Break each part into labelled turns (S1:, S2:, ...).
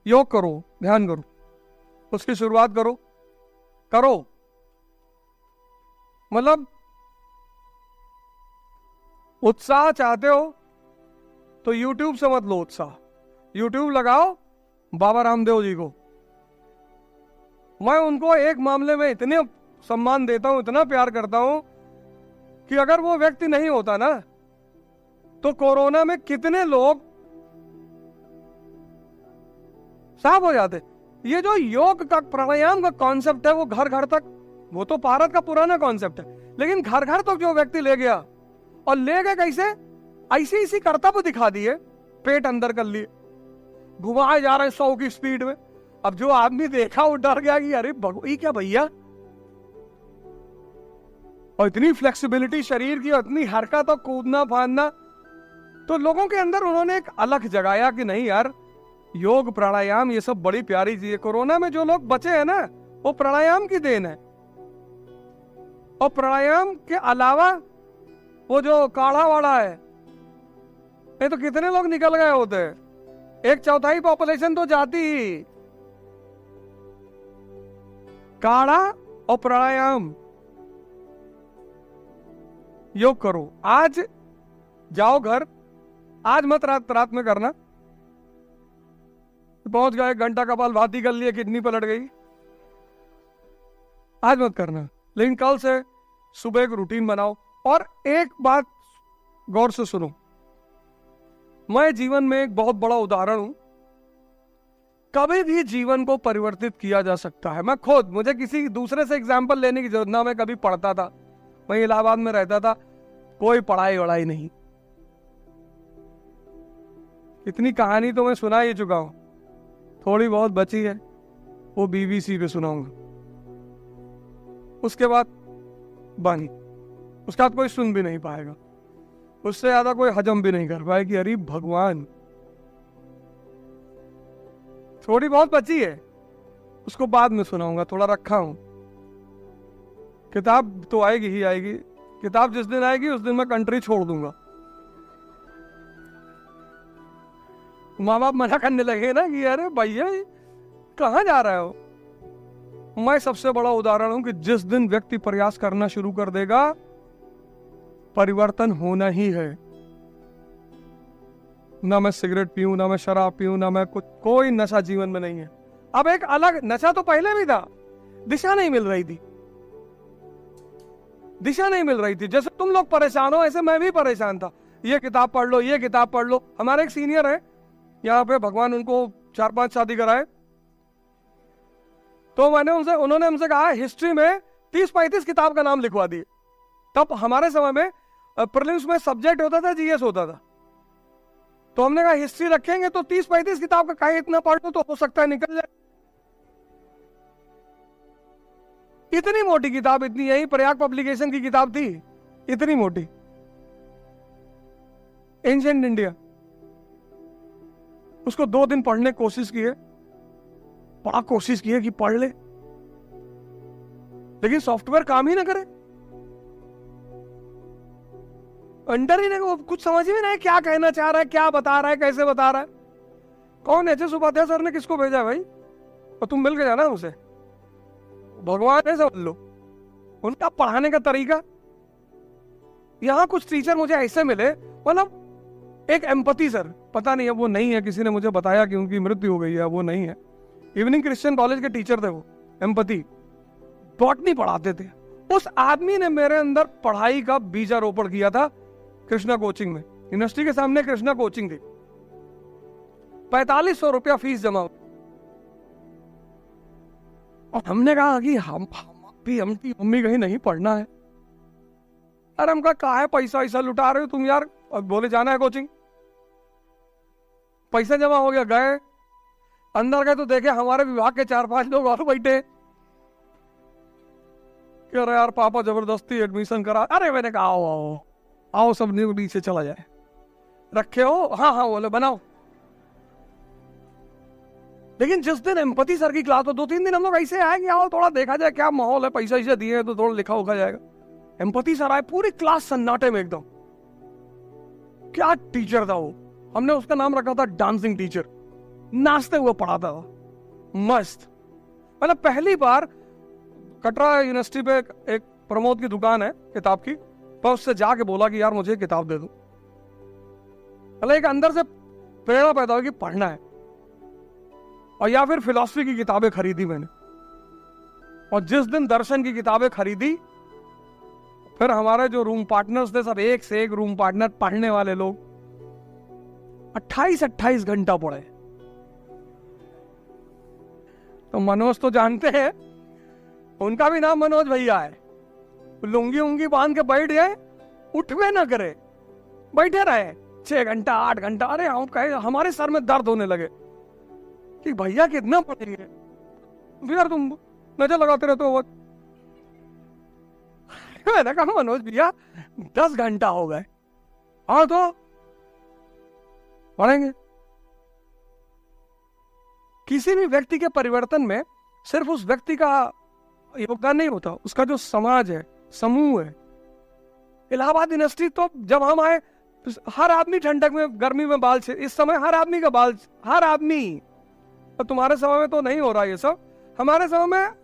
S1: योग करो, ध्यान करो, उसकी शुरुआत करो करो। मतलब उत्साह चाहते हो तो YouTube से मत लो उत्साह, YouTube लगाओ बाबा रामदेव जी को। मैं उनको एक मामले में इतने सम्मान देता हूं, इतना प्यार करता हूं कि अगर वो व्यक्ति नहीं होता ना तो कोरोना में कितने लोग साफ हो जाते। ये जो योग का प्राणायाम का कॉन्सेप्ट है वो घर घर तक, वो तो भारत का पुराना कॉन्सेप्ट है, लेकिन घर घर तक जो व्यक्ति ले गया, और ले गए कैसे, ऐसी ऐसी करतब दिखा दिए, पेट अंदर कर लिए, घुमाए जा रहे 100 की स्पीड में। अब जो आदमी देखा वो डर गया कि अरे ये क्या भैया, और इतनी फ्लेक्सिबिलिटी शरीर की, इतनी हरकत और कूदना फांदना। तो लोगों के अंदर उन्होंने एक अलग जगाया कि नहीं यार, योग प्राणायाम ये सब बड़ी प्यारी चीज है। कोरोना में जो लोग बचे हैं ना वो प्राणायाम की देन है। और प्राणायाम के अलावा वो जो काढ़ा वाड़ा है, ये तो कितने लोग निकल गए होते हैं, 1/4 पॉपुलेशन तो जाती ही। काढ़ा और प्राणायाम, योग करो। आज जाओ घर, आज मत रात में करना, पहुंच गए, 1 घंटा कपाल भाती कर लिए, किडनी पलट गई, आज मत करना। लेकिन कल से सुबह एक रूटीन बनाओ। और एक बात गौर से सुनो, मैं जीवन में एक बहुत बड़ा उदाहरण हूं। कभी भी जीवन को परिवर्तित किया जा सकता है। मैं खुद, मुझे किसी दूसरे से एग्जाम्पल लेने की जरूरत ना, मैं कभी पढ़ता था, मैं इलाहाबाद में रहता था, कोई पढ़ाई वढ़ाई नहीं, इतनी कहानी तो मैं सुना ही चुका हूं, थोड़ी बहुत बची है वो BBC पे सुनाऊंगा, उसके बाद बानी, उसके बाद कोई सुन भी नहीं पाएगा, उससे ज्यादा कोई हजम भी नहीं कर पाए कि अरे भगवान। थोड़ी बहुत बची है, उसको बाद में सुनाऊंगा, थोड़ा रखा हूं। किताब तो आएगी ही आएगी, किताब जिस दिन आएगी उस दिन मैं कंट्री छोड़ दूंगा। माँ बाप मना करने लगे ना कि अरे भैया कहाँ जा रहे हो। मैं सबसे बड़ा उदाहरण हूं कि जिस दिन व्यक्ति प्रयास करना शुरू कर देगा, परिवर्तन होना ही है। ना मैं सिगरेट पीऊं, ना मैं शराब पीऊं, ना मैं कुछ, कोई नशा जीवन में नहीं है। अब एक अलग नशा तो पहले भी था, दिशा नहीं मिल रही थी, दिशा नहीं मिल रही थी। जैसे तुम लोग परेशान हो ऐसे मैं भी परेशान था, ये किताब पढ़ लो, ये किताब पढ़ लो। हमारे एक सीनियर है यहाँ पे, भगवान उनको 4-5 शादी कराए, तो उन्होंने हमसे कहा हिस्ट्री में 30-35 किताब का नाम लिखवा दिए। तब हमारे समय में प्रीलिम्स में सब्जेक्ट होता था, GS होता था, तो हमने कहा हिस्ट्री रखेंगे तो 30-35 किताब का कहीं इतना पढ़ लो तो हो सकता है निकल जाए। इतनी मोटी किताब, इतनी, यही प्रयाग पब्लिकेशन की किताब थी, इतनी मोटी, एंशिएंट इंडिया। उसको 2 दिन पढ़ने की कोशिश की है, बड़ा कोशिश की है कि पढ़ ले, लेकिन सॉफ्टवेयर काम ही ना करे, अंडर ही नहीं, कुछ समझ में नहीं क्या कहना चाह रहा है, क्या बता रहा है, कैसे बता रहा है। कौन HS उपाध्याय सर ने किसको भेजा है भाई, और तुम मिल के जाना उसे, भगवान है समझ लो, उनका पढ़ाने का तरीका। यहां कुछ टीचर मुझे ऐसे मिले, मतलब एक एम्पैथी सर, पता नहीं है वो नहीं है, किसी ने मुझे बताया कि उनकी मृत्यु हो गई है, वो नहीं है। इवनिंग क्रिश्चियन कॉलेज के टीचर थे वो, एम्पैथी, बॉटनी पढ़ाते थे। उस आदमी ने मेरे अंदर पढ़ाई का बीजारोपण किया था कृष्णा कोचिंग में, यूनिवर्सिटी के सामने कृष्णा कोचिंग थी, 4500 रुपया फीस जमा। और हमने कहा कि हमकी मम्मी कहीं नहीं पढ़ना है। अरे हम कहा है पैसा ऐसा लुटा रहे हो तुम यार, और बोले जाना है कोचिंग। पैसा जमा हो गया, गए, अंदर गए तो देखे हमारे विभाग के 4-5 लोग और बैठे, कह रहे यार पापा जबरदस्ती एडमिशन करा। अरे मैंने कहा आओ आओ आओ, सब नीचे चला जाए, रखे हो, हाँ हाँ बोले बनाओ। लेकिन जिस दिन एम्पैथी सर की क्लास हो, 2-3 दिन हम लोग ऐसे आए कि आओ थोड़ा देखा जाए क्या माहौल है, पैसा ऐसे दिए तो थोड़ा लिखा उखा जाएगा। एम्पैथी सर आए, पूरी क्लास सन्नाटे में एकदम। क्या टीचर था वो, हमने उसका नाम रखा था डांसिंग टीचर। नाचते हुए पढ़ाता था, मस्त। मतलब पहली बार कटरा यूनिवर्सिटी पे एक प्रमोद की दुकान है किताब की, पर उससे जाके बोला कि यार मुझे किताब दे दो। मतलब एक अंदर से प्रेरणा पैदा हुई कि पढ़ना है। और या फिर फिलॉसफी की किताबें खरीदी मैंने, और जिस दिन दर्शन की किताबें खरीदी, फिर हमारे जो रूम पार्टनर्स थे सब एक से एक रूम पार्टनर पढ़ने वाले लोग, 28-28 घंटा पढ़े। तो मनोज तो जानते हैं, उनका भी नाम मनोज भैया है। लुंगी उंगी बांध के बैठ गए, उठवे ना करे, बैठे रहे 6 घंटा 8 घंटा। अरे हम कहे, हमारे सर में दर्द होने लगे कि भैया कितना पढ़ेंगे, फिर तुम नजर लगाते रहते हो। मैंने कहा मनोज भैया 10 घंटा हो गए, हाँ तो पढ़ेंगे। किसी भी व्यक्ति के परिवर्तन में सिर्फ उस व्यक्ति का योगदान नहीं होता, उसका जो समाज है, समूह है। इलाहाबाद यूनिवर्सिटी तो जब हम आए, हर आदमी ठंडक में गर्मी में बाल से, इस समय हर आदमी का बाल, हर आदमी, तो तुम्हारे समय में तो नहीं हो रहा ये सब, हमारे समय में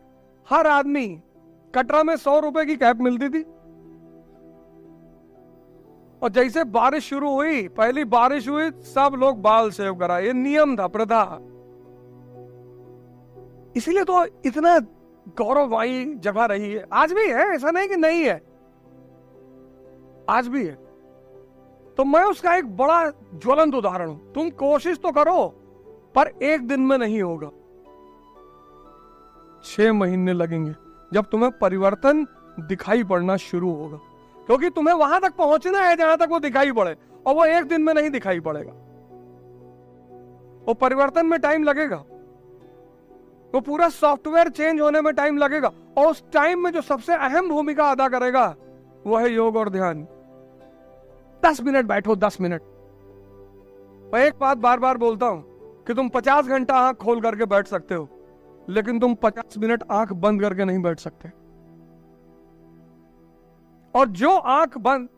S1: हर आदमी, कटरा में 100 रुपए की कैप मिलती थी। और जैसे बारिश शुरू हुई, पहली बारिश हुई, सब लोग बाल सेव करा, ये नियम था, प्रथा। इसीलिए तो इतना गौरवमयी जगह रही है, आज भी है, ऐसा नहीं कि नहीं है, आज भी है। तो मैं उसका एक बड़ा ज्वलंत उदाहरण हूं। तुम कोशिश तो करो, पर एक दिन में नहीं होगा, 6 महीने लगेंगे जब तुम्हें परिवर्तन दिखाई पड़ना शुरू होगा। क्योंकि तुम्हें वहां तक पहुंचना है जहां तक वो दिखाई पड़े, और वो एक दिन में नहीं दिखाई पड़ेगा। वो परिवर्तन में टाइम लगेगा, वो पूरा सॉफ्टवेयर चेंज होने में टाइम लगेगा। और उस टाइम में जो सबसे अहम भूमिका अदा करेगा वो है योग और ध्यान। 10 मिनट बैठो, 10 मिनट। मैं एक बात बार बार बोलता हूं कि तुम 50 घंटा आंख खोल करके बैठ सकते हो, लेकिन तुम 50 मिनट आंख बंद करके नहीं बैठ सकते। और जो आंख बंद,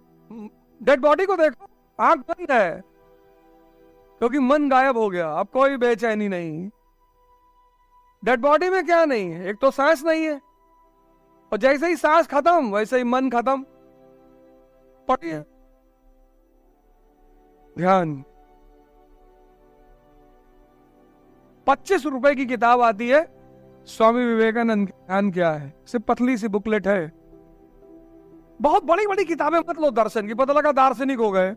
S1: डेड बॉडी को देखो, आंख बंद है क्योंकि मन गायब हो गया, अब कोई बेचैनी नहीं। डेड बॉडी में क्या नहीं है? एक तो सांस नहीं है, और जैसे ही सांस खत्म वैसे ही मन खत्म। पढ़िए ध्यान। 25 रुपए की किताब आती है, स्वामी विवेकानंद की ध्यान क्या है, सिर्फ पतली सी बुकलेट है। बहुत बड़ी बड़ी किताबें मत लो दर्शन की, पता लगा दार्शनिक हो गए।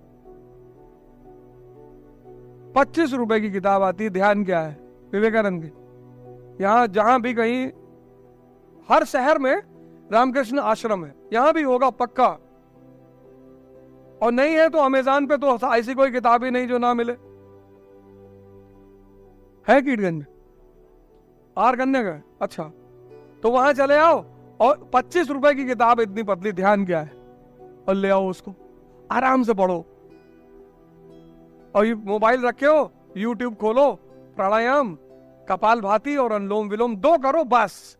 S1: 25 रुपए की किताब आती है, ध्यान क्या है, विवेकानंद की। यहां जहां भी कहीं, हर शहर में रामकृष्ण आश्रम है, यहां भी होगा पक्का। और नहीं है तो अमेज़न पे तो ऐसी कोई किताब ही नहीं जो ना मिले। है कीटगंज में, आर करने का, अच्छा तो वहां चले आओ, और 25 रुपए की किताब इतनी पतली, ध्यान क्या है, और ले आओ उसको, आराम से पढ़ो। और ये मोबाइल रखे हो, यूट्यूब खोलो, प्राणायाम, कपाल भाती और अनुलोम विलोम 2 करो, बस